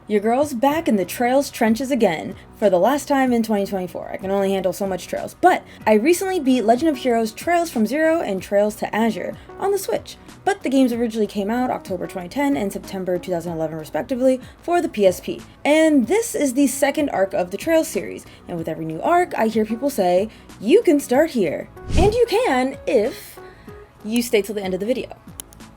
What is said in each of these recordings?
Your girl's back in the Trails trenches again, for the last time in 2024. I can only handle so much Trails, but I recently beat Legend of Heroes Trails from Zero and Trails to Azure on the Switch, but the games originally came out October 2010 and September 2011 respectively for the PSP. And this is the second arc of the Trails series, and with every new arc, I hear people say, you can start here. And you can if you stay till the end of the video.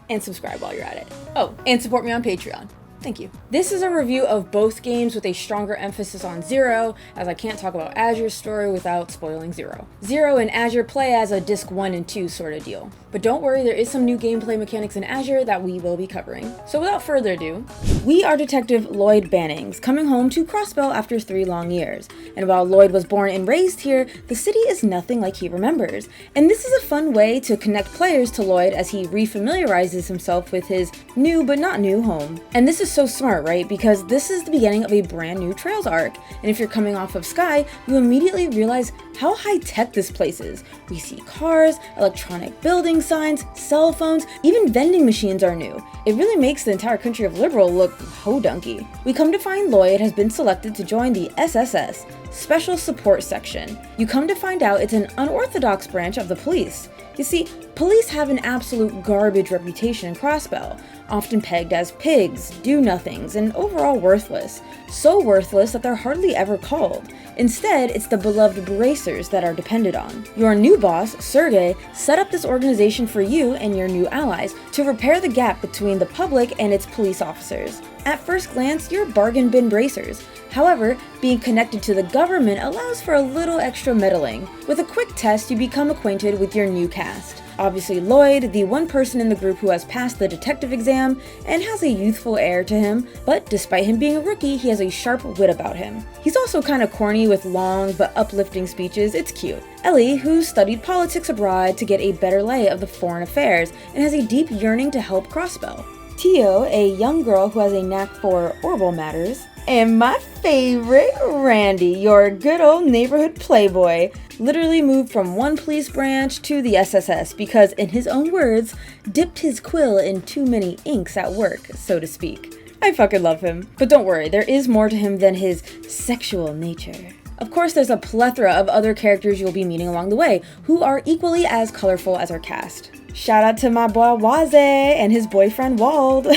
And subscribe while you're at it. Oh, and support me on Patreon. Thank you. This is a review of both games with a stronger emphasis on Zero, as I can't talk about Azure's story without spoiling Zero. Zero and Azure play as a disc 1 and 2 sort of deal. But don't worry, there is some new gameplay mechanics in Azure that we will be covering. So without further ado, we are Detective Lloyd Bannings, coming home to Crossbell after 3 long years. And while Lloyd was born and raised here, the city is nothing like he remembers. And this is a fun way to connect players to Lloyd as he refamiliarizes himself with his new but not new home. And this is so smart, right? Because this is the beginning of a brand new Trails arc. And if you're coming off of Sky, you immediately realize how high-tech this place is. We see cars, electronic building signs, cell phones, even vending machines are new. It really makes the entire country of Liberal look ho-dunky. We come to find Lloyd has been selected to join the SSS, Special Support Section. You come to find out it's an unorthodox branch of the police. You see, police have an absolute garbage reputation in Crossbell, often pegged as pigs, do-nothings, and overall worthless. So worthless that they're hardly ever called. Instead, it's the beloved bracers that are depended on. Your new boss, Sergey, set up this organization for you and your new allies to repair the gap between the public and its police officers. At first glance, you're bargain bin bracers. However, being connected to the government allows for a little extra meddling. With a quick test, you become acquainted with your new cast. Obviously Lloyd, the one person in the group who has passed the detective exam and has a youthful air to him, but despite him being a rookie, he has a sharp wit about him. He's also kind of corny with long but uplifting speeches, it's cute. Ellie, who studied politics abroad to get a better lay of the foreign affairs and has a deep yearning to help Crossbell. Tio, a young girl who has a knack for oral matters. And my favorite, Randy, your good old neighborhood playboy, literally moved from one police branch to the SSS because, in his own words, dipped his quill in too many inks at work, so to speak. I fucking love him. But don't worry, there is more to him than his sexual nature. Of course, there's a plethora of other characters you'll be meeting along the way, who are equally as colorful as our cast. Shout out to my boy Waze and his boyfriend Wald.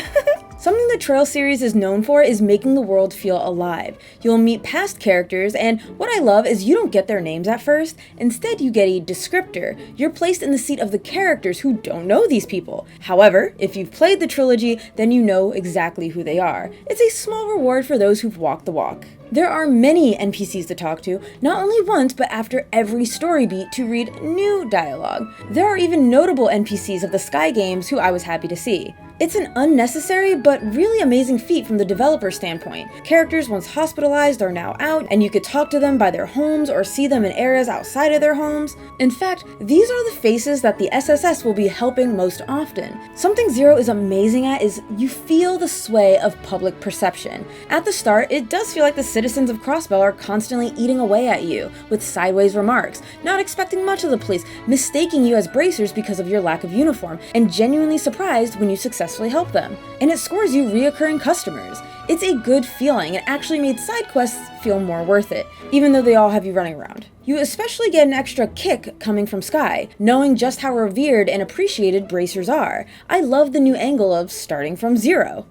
Something the Trails series is known for is making the world feel alive. You'll meet past characters, and what I love is you don't get their names at first. Instead, you get a descriptor. You're placed in the seat of the characters who don't know these people. However, if you've played the trilogy, then you know exactly who they are. It's a small reward for those who've walked the walk. There are many NPCs to talk to, not only once, but after every story beat to read new dialogue. There are even notable NPCs of the Sky games who I was happy to see. It's an unnecessary but really amazing feat from the developer standpoint. Characters once hospitalized are now out, and you could talk to them by their homes or see them in areas outside of their homes. In fact, these are the faces that the SSS will be helping most often. Something Zero is amazing at is you feel the sway of public perception. At the start, it does feel like the citizens of Crossbell are constantly eating away at you with sideways remarks, not expecting much of the police, mistaking you as bracers because of your lack of uniform, and genuinely surprised when you successfully help them. And it scores you reoccurring customers. It's a good feeling. It actually made side quests feel more worth it, even though they all have you running around. You especially get an extra kick coming from Sky, knowing just how revered and appreciated bracers are. I love the new angle of starting from zero.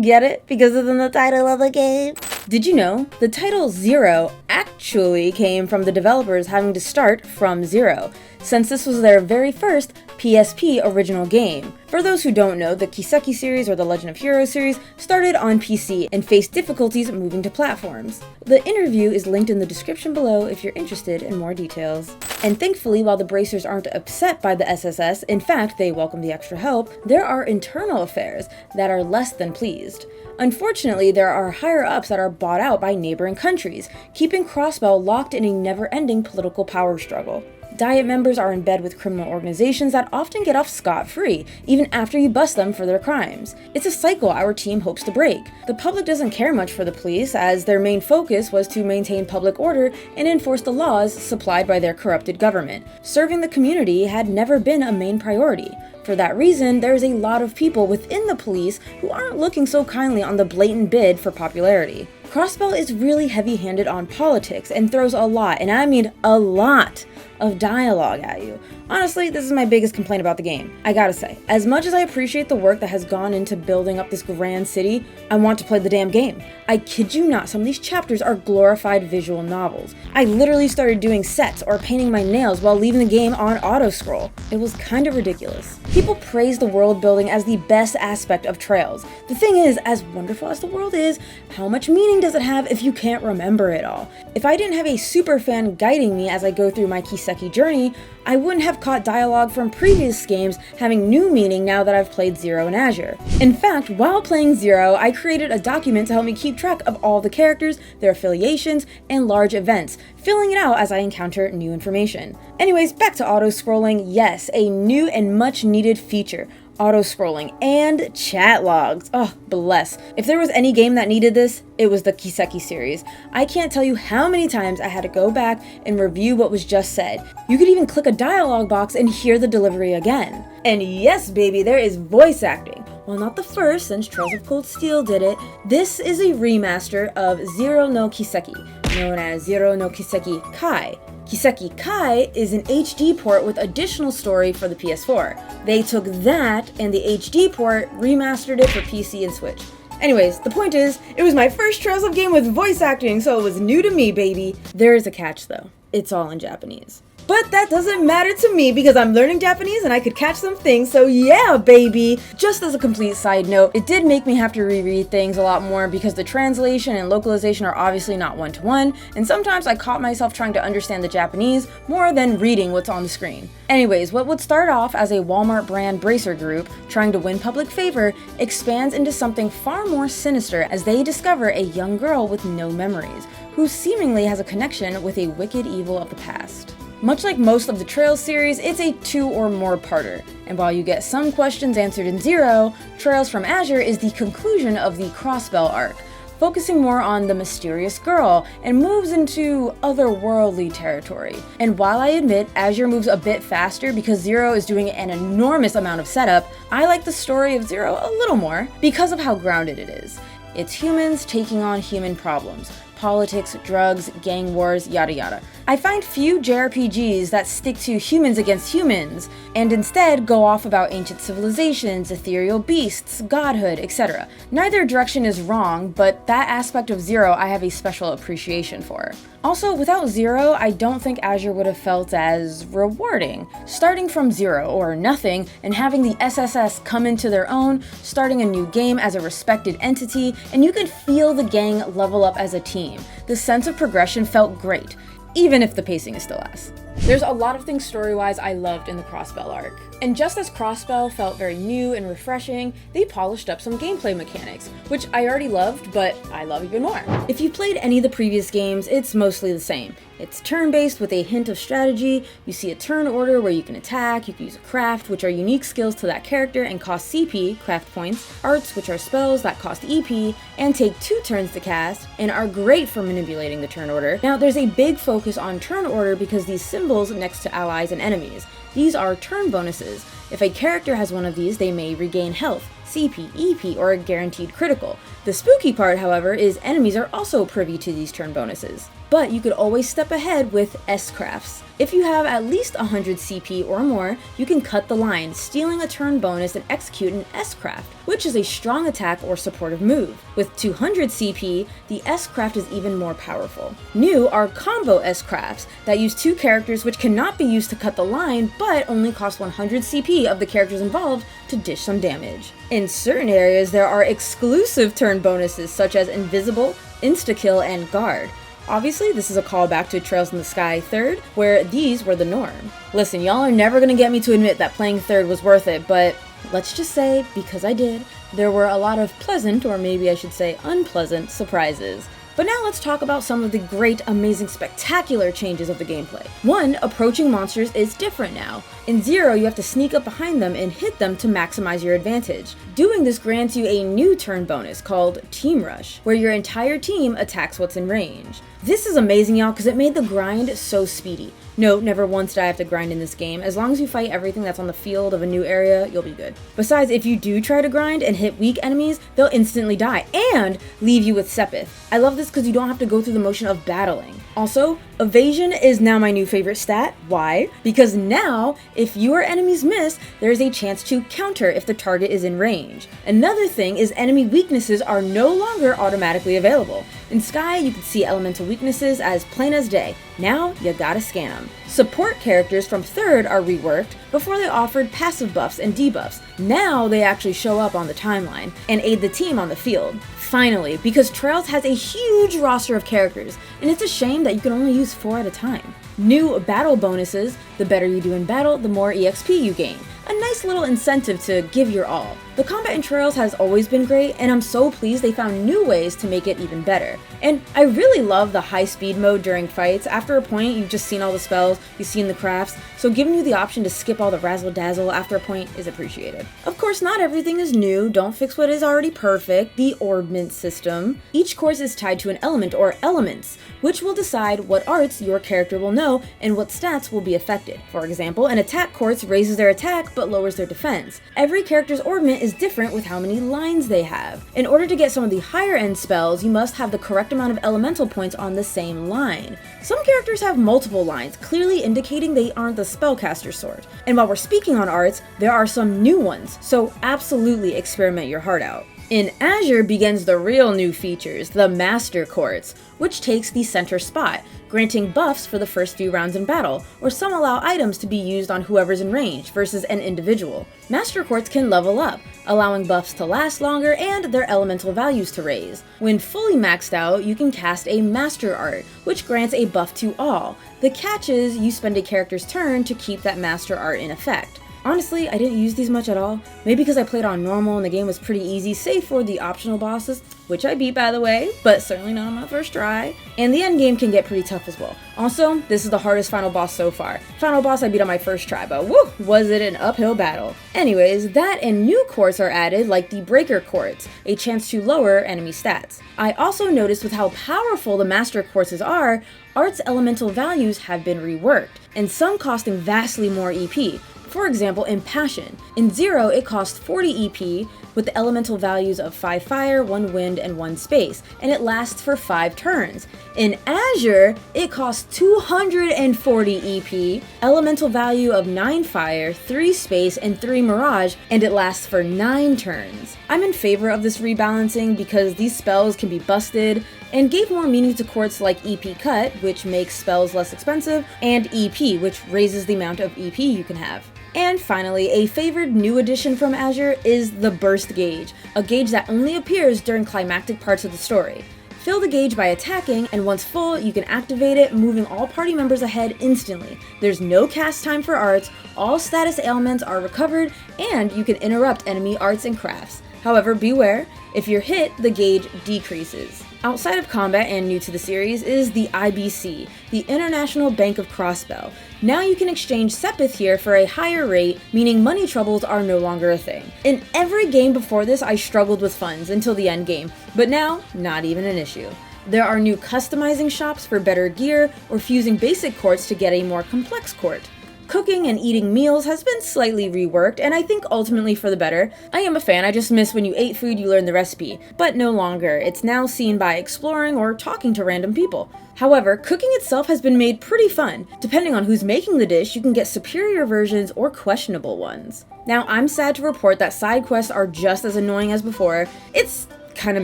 Get it? Because it's in the title of the game. Did you know the title Zero actually came from the developers having to start from zero, since this was their very first PSP original game. For those who don't know, the Kiseki series or the Legend of Heroes series started on PC and faced difficulties moving to platforms. The interview is linked in the description below if you're interested in more details. And thankfully, while the bracers aren't upset by the SSS, in fact, they welcome the extra help, there are internal affairs that are less than pleased. Unfortunately, there are higher-ups that are bought out by neighboring countries, keeping Crossbell locked in a never-ending political power struggle. Diet members are in bed with criminal organizations that often get off scot-free, even after you bust them for their crimes. It's a cycle our team hopes to break. The public doesn't care much for the police, as their main focus was to maintain public order and enforce the laws supplied by their corrupted government. Serving the community had never been a main priority. For that reason, there's a lot of people within the police who aren't looking so kindly on the blatant bid for popularity. Crossbell is really heavy-handed on politics and throws a lot, and I mean a lot, of dialogue at you. Honestly, this is my biggest complaint about the game. I gotta say, as much as I appreciate the work that has gone into building up this grand city, I want to play the damn game. I kid you not, some of these chapters are glorified visual novels. I literally started doing sets or painting my nails while leaving the game on auto-scroll. It was kind of ridiculous. People praise the world building as the best aspect of Trails. The thing is, as wonderful as the world is, how much meaning does it have if you can't remember it all? If I didn't have a super fan guiding me as I go through my Kiseki journey, I wouldn't have caught dialogue from previous games having new meaning now that I've played Zero in Azure. In fact, while playing Zero, I created a document to help me keep track of all the characters, their affiliations, and large events, filling it out as I encounter new information. Anyways, back to auto-scrolling. Yes, a new and much needed feature. Auto-scrolling and chat logs. Oh, bless. If there was any game that needed this, it was the Kiseki series. I can't tell you how many times I had to go back and review what was just said. You could even click a dialogue box and hear the delivery again. And yes, baby, there is voice acting. Well, not the first, since Trails of Cold Steel did it. This is a remaster of Zero no Kiseki, known as Zero no Kiseki Kai. Kiseki Kai is an HD port with additional story for the PS4. They took that and the HD port, remastered it for PC and Switch. Anyways, the point is, it was my first Trails of game with voice acting, so it was new to me, baby. There is a catch though. It's all in Japanese. But that doesn't matter to me because I'm learning Japanese and I could catch some things, so yeah, baby! Just as a complete side note, it did make me have to reread things a lot more because the translation and localization are obviously not one-to-one, and sometimes I caught myself trying to understand the Japanese more than reading what's on the screen. Anyways, what would start off as a Walmart brand bracer group trying to win public favor expands into something far more sinister as they discover a young girl with no memories, who seemingly has a connection with a wicked evil of the past. Much like most of the Trails series, it's a 2 or more parter, and while you get some questions answered in Zero, Trails from Azure is the conclusion of the Crossbell arc, focusing more on the mysterious girl and moves into otherworldly territory. And while I admit Azure moves a bit faster because Zero is doing an enormous amount of setup, I like the story of Zero a little more because of how grounded it is. It's humans taking on human problems. Politics, drugs, gang wars, yada yada. I find few JRPGs that stick to humans against humans, and instead go off about ancient civilizations, ethereal beasts, godhood, etc. Neither direction is wrong, but that aspect of Zero I have a special appreciation for. Also, without Zero, I don't think Azure would have felt as rewarding. Starting from zero or nothing, and having the SSS come into their own, starting a new game as a respected entity, and you could feel the gang level up as a team. The sense of progression felt great, even if the pacing is still ass. There's a lot of things story-wise I loved in the Crossbell arc. And just as Crossbell felt very new and refreshing, they polished up some gameplay mechanics, which I already loved, but I love even more. If you played any of the previous games, it's mostly the same. It's turn-based with a hint of strategy. You see a turn order where you can attack, you can use a craft, which are unique skills to that character and cost CP, craft points, arts, which are spells that cost EP, and take 2 turns to cast, and are great for manipulating the turn order. Now, there's a big focus on turn order because these symbols next to allies and enemies. These are turn bonuses. If a character has one of these, they may regain health, CP, EP, or a guaranteed critical. The spooky part, however, is enemies are also privy to these turn bonuses. But you could always step ahead with S-crafts. If you have at least 100 CP or more, you can cut the line, stealing a turn bonus and execute an S-craft, which is a strong attack or supportive move. With 200 CP, the S-craft is even more powerful. New are combo S-crafts that use 2 characters which cannot be used to cut the line, but only cost 100 CP of the characters involved to dish some damage. In certain areas, there are exclusive turn bonuses such as Invisible, Insta-kill, and Guard. Obviously, this is a callback to Trails in the Sky 3rd, where these were the norm. Listen, y'all are never gonna get me to admit that playing 3rd was worth it, but let's just say, because I did, there were a lot of pleasant, or maybe I should say unpleasant, surprises. But now let's talk about some of the great, amazing, spectacular changes of the gameplay. 1, approaching monsters is different now. In Zero, you have to sneak up behind them and hit them to maximize your advantage. Doing this grants you a new turn bonus called Team Rush, where your entire team attacks what's in range. This is amazing, y'all, because it made the grind so speedy. No, never once did I have to grind in this game. As long as you fight everything that's on the field of a new area, you'll be good. Besides, if you do try to grind and hit weak enemies, they'll instantly die and leave you with Sepith. I love this because you don't have to go through the motion of battling. Also, evasion is now my new favorite stat. Why? Because now, if your enemies miss, there's a chance to counter if the target is in range. Another thing is enemy weaknesses are no longer automatically available. In Sky, you could see elemental weaknesses as plain as day. Now, you gotta scan them. Support characters from 3rd are reworked. Before they offered passive buffs and debuffs. Now they actually show up on the timeline and aid the team on the field. Finally, because Trails has a huge roster of characters, and it's a shame that you can only use 4 at a time. New battle bonuses: the better you do in battle, the more EXP you gain. A nice little incentive to give your all. The combat in Trails has always been great, and I'm so pleased they found new ways to make it even better. And I really love the high speed mode during fights. After a point, you've just seen all the spells, you've seen the crafts, so giving you the option to skip all the razzle dazzle after a point is appreciated. Of course, not everything is new. Don't fix what is already perfect. The ordnance system. Each course is tied to an element or elements, which will decide what arts your character will know and what stats will be affected. For example, an attack course raises their attack but lowers their defense. Every character's ornament is different with how many lines they have. In order to get some of the higher end spells, you must have the correct amount of elemental points on the same line. Some characters have multiple lines, clearly indicating they aren't the spellcaster sort. And while we're speaking on arts, there are some new ones, so absolutely experiment your heart out. In Azure begins the real new features, the Master Courts, which takes the center spot, granting buffs for the first few rounds in battle, or some allow items to be used on whoever's in range versus an individual. Master Courts can level up, allowing buffs to last longer and their elemental values to raise. When fully maxed out, you can cast a Master Art, which grants a buff to all. The catch is you spend a character's turn to keep that Master Art in effect. Honestly, I didn't use these much at all, maybe because I played on normal and the game was pretty easy, save for the optional bosses, which I beat by the way, but certainly not on my first try. And the end game can get pretty tough as well. Also, this is the hardest final boss so far. Final boss I beat on my first try, but woo, was it an uphill battle. Anyways, that and new courts are added, like the Breaker Courts, a chance to lower enemy stats. I also noticed with how powerful the Master Courses are, Art's elemental values have been reworked, and some costing vastly more EP. For example, in Passion. In Zero, it costs 40 EP with the elemental values of 5 fire, 1 wind, and 1 space, and it lasts for 5 turns. In Azure, it costs 240 EP, elemental value of 9 fire, 3 space, and 3 mirage, and it lasts for 9 turns. I'm in favor of this rebalancing because these spells can be busted, and gave more meaning to courts like EP Cut, which makes spells less expensive, and EP, which raises the amount of EP you can have. And finally, a favored new addition from Azure is the Burst Gauge, a gauge that only appears during climactic parts of the story. Fill the gauge by attacking, and once full, you can activate it, moving all party members ahead instantly. There's no cast time for arts, all status ailments are recovered, and you can interrupt enemy arts and crafts. However, beware, if you're hit, the gauge decreases. Outside of combat and new to the series is the IBC, the International Bank of Crossbell. Now you can exchange Sepith here for a higher rate, meaning money troubles are no longer a thing. In every game before this, I struggled with funds until the end game, but now, not even an issue. There are new customizing shops for better gear, or fusing basic courts to get a more complex court. Cooking and eating meals has been slightly reworked, and I think ultimately for the better. I am a fan, I just miss when you ate food you learned the recipe, but no longer. It's now seen by exploring or talking to random people. However, cooking itself has been made pretty fun. Depending on who's making the dish, you can get superior versions or questionable ones. Now, I'm sad to report that side quests are just as annoying as before. It's kind of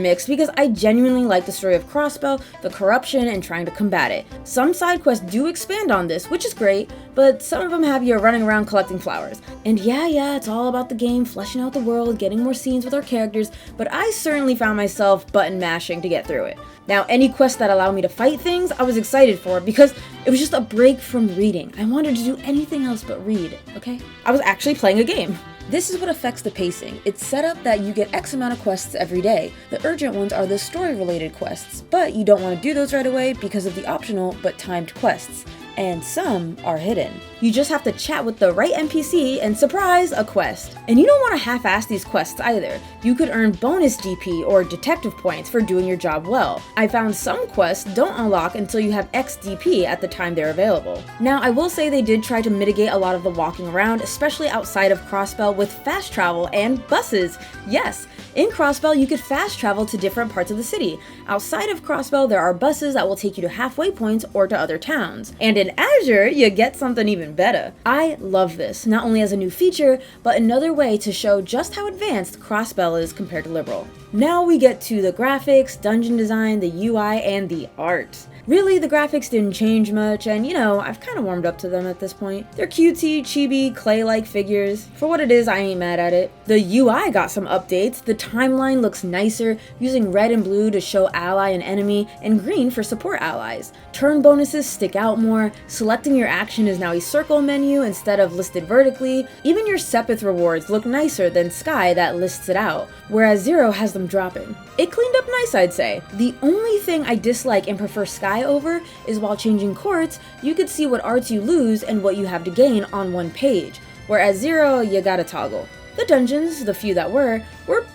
mixed because I genuinely like the story of Crossbell, the corruption, and trying to combat it. Some side quests do expand on this, which is great, but some of them have you running around collecting flowers. And yeah, it's all about the game, fleshing out the world, getting more scenes with our characters, but I certainly found myself button mashing to get through it. Now, any quests that allow me to fight things, I was excited for because it was just a break from reading. I wanted to do anything else but read, okay? I was actually playing a game. This is what affects the pacing. It's set up that you get X amount of quests every day. The urgent ones are the story-related quests, but you don't want to do those right away because of the optional but timed quests. and some are hidden. You just have to chat with the right NPC and surprise, a quest. And you don't want to half-ass these quests either. You could earn bonus DP or detective points for doing your job well. I found some quests don't unlock until you have X DP at the time they're available. Now, I will say they did try to mitigate a lot of the walking around, especially outside of Crossbell, with fast travel and buses. Yes, in Crossbell you could fast travel to different parts of the city. Outside of Crossbell there are buses that will take you to halfway points or to other towns. And in Azure, you get something even better. I love this, not only as a new feature, but another way to show just how advanced Crossbell is compared to Liberal. Now we get to the graphics, dungeon design, the UI, and the art. Really, the graphics didn't change much, and you know, I've kind of warmed up to them at this point. They're cutesy, chibi, clay-like figures. For what it is, I ain't mad at it. The UI got some updates. The timeline looks nicer, using red and blue to show ally and enemy, and green for support allies. Turn bonuses stick out more. Selecting your action is now a circle menu instead of listed vertically. Even your Sepith rewards look nicer than Sky that lists it out, whereas Zero has them dropping. It cleaned up nice, I'd say. The only thing I dislike and prefer Sky over is while changing courts, you could see what arts you lose and what you have to gain on one page, whereas Zero, you gotta toggle. The dungeons, the few that were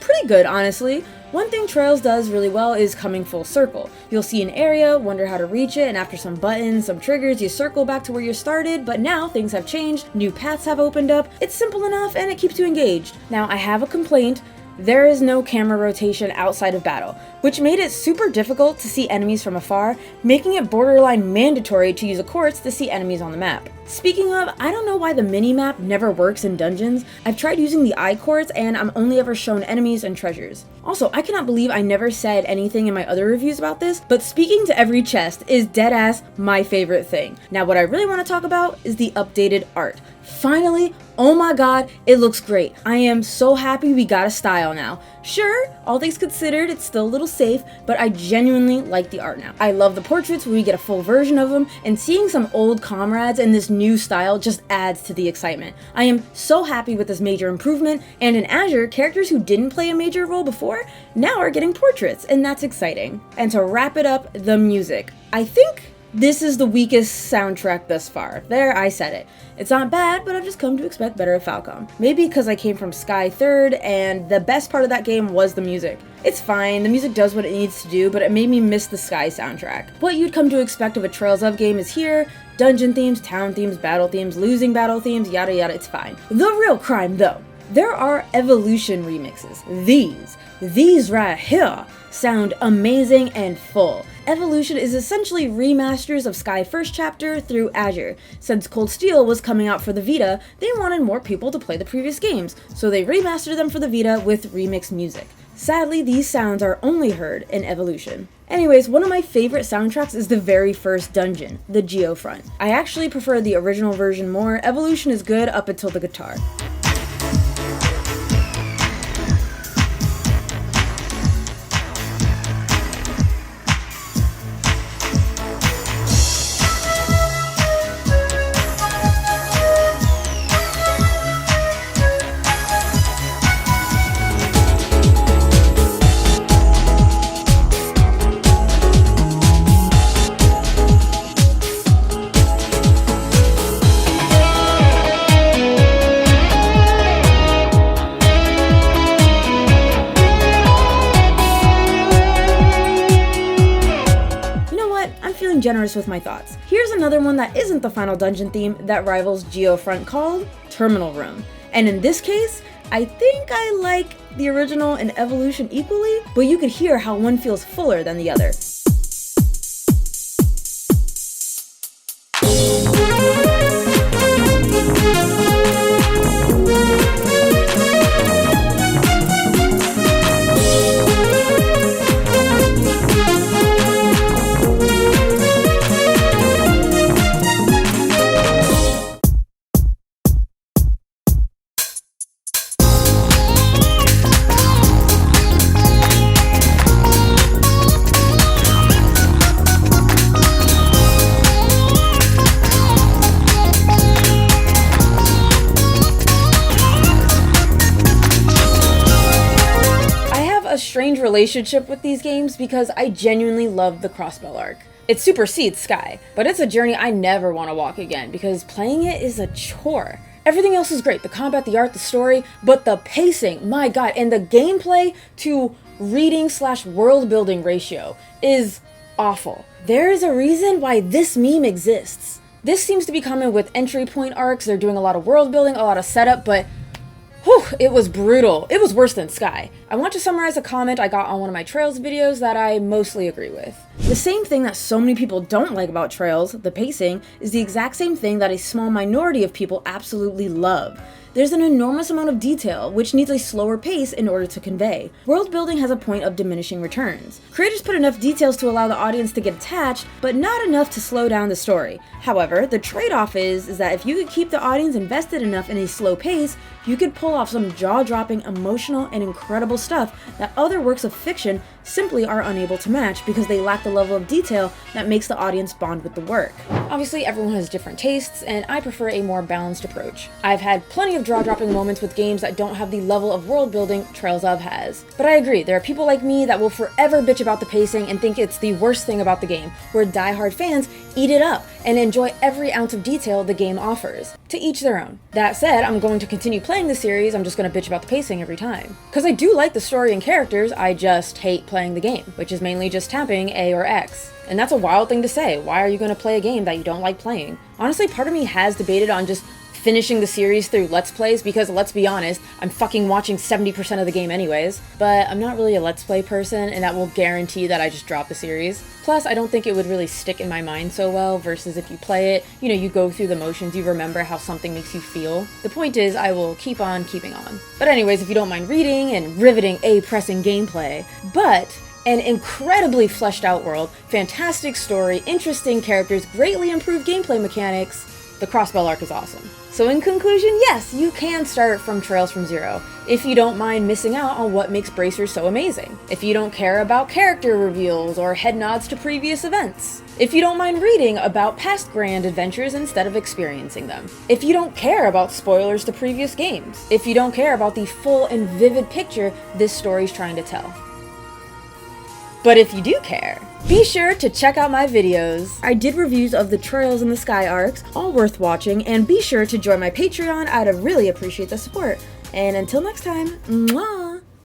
pretty good, honestly. One thing Trails does really well is coming full circle. You'll see an area, wonder how to reach it, and after some buttons, some triggers, you circle back to where you started, but now things have changed, new paths have opened up. It's simple enough and it keeps you engaged. Now, I have a complaint. There is no camera rotation outside of battle, which made it super difficult to see enemies from afar, making it borderline mandatory to use a quartz to see enemies on the map. Speaking of, I don't know why the mini-map never works in dungeons. I've tried using the eye quartz and I'm only ever shown enemies and treasures. Also, I cannot believe I never said anything in my other reviews about this, but speaking to every chest is deadass my favorite thing. Now, what I really want to talk about is the updated art. Finally, oh my god, it looks great. I am so happy we got a style now. Sure, all things considered, it's still a little safe, but I genuinely like the art now. I love the portraits where we get a full version of them, and seeing some old comrades in this new style just adds to the excitement. I am so happy with this major improvement, and in Azure, characters who didn't play a major role before now are getting portraits, and that's exciting. And to wrap it up, the music. I think this is the weakest soundtrack thus far. There, I said it. It's not bad, but I've just come to expect better of Falcom. Maybe because I came from Sky 3rd, and the best part of that game was the music. It's fine, the music does what it needs to do, but it made me miss the Sky soundtrack. What you'd come to expect of a Trails of game is here. Dungeon themes, town themes, battle themes, losing battle themes, yada yada, it's fine. The real crime, though. There are Evolution remixes. These right here sound amazing and full. Evolution is essentially remasters of Sky First Chapter through Azure. Since Cold Steel was coming out for the Vita, they wanted more people to play the previous games, so they remastered them for the Vita with remixed music. Sadly, these sounds are only heard in Evolution. Anyways, one of my favorite soundtracks is the very first dungeon, the Geofront. I actually prefer the original version more. Evolution is good up until the guitar. Generous with my thoughts. Here's another one that isn't the final dungeon theme that rivals Geofront called Terminal Room. And in this case, I think I like the original and Evolution equally, but you could hear how one feels fuller than the other. Strange relationship with these games because I genuinely love the Crossbell arc. It supersedes Sky, but it's a journey I never want to walk again because playing it is a chore. Everything else is great, the combat, the art, the story, but the pacing, my god, and the gameplay to reading/world building ratio is awful. There is a reason why this meme exists. This seems to be common with entry point arcs. They're doing a lot of world building, a lot of setup, but whew, it was brutal. It was worse than Sky. I want to summarize a comment I got on one of my Trails videos that I mostly agree with. The same thing that so many people don't like about Trails, the pacing, is the exact same thing that a small minority of people absolutely love. There's an enormous amount of detail, which needs a slower pace in order to convey. World building has a point of diminishing returns. Creators put enough details to allow the audience to get attached, but not enough to slow down the story. However, the trade-off is that if you could keep the audience invested enough in a slow pace, you could pull off some jaw-dropping, emotional, and incredible stuff that other works of fiction simply are unable to match because they lack the level of detail that makes the audience bond with the work. Obviously, everyone has different tastes, and I prefer a more balanced approach. I've had plenty of jaw-dropping moments with games that don't have the level of world building Trails of has. But I agree, there are people like me that will forever bitch about the pacing and think it's the worst thing about the game, where die-hard fans eat it up and enjoy every ounce of detail the game offers. To each their own. That said, I'm going to continue playing the series, I'm just going to bitch about the pacing every time. Because I do like the story and characters, I just hate playing the game, which is mainly just tapping A or X. And that's a wild thing to say. Why are you going to play a game that you don't like playing? Honestly, part of me has debated on just finishing the series through Let's Plays because, let's be honest, I'm fucking watching 70% of the game anyways. But I'm not really a Let's Play person, and that will guarantee that I just drop the series. Plus, I don't think it would really stick in my mind so well, versus if you play it, you know, you go through the motions, you remember how something makes you feel. The point is, I will keep on keeping on. But anyways, if you don't mind reading and riveting A-pressing gameplay, but an incredibly fleshed out world, fantastic story, interesting characters, greatly improved gameplay mechanics, the Crossbell arc is awesome. So in conclusion, yes, you can start from Trails from Zero, if you don't mind missing out on what makes Bracers so amazing. If you don't care about character reveals or head nods to previous events. If you don't mind reading about past grand adventures instead of experiencing them. If you don't care about spoilers to previous games. If you don't care about the full and vivid picture this story's trying to tell. But if you do care, be sure to check out my videos. I did reviews of the Trails and the Sky arcs, all worth watching, and be sure to join my Patreon. I'd really appreciate the support. And until next time, mwah!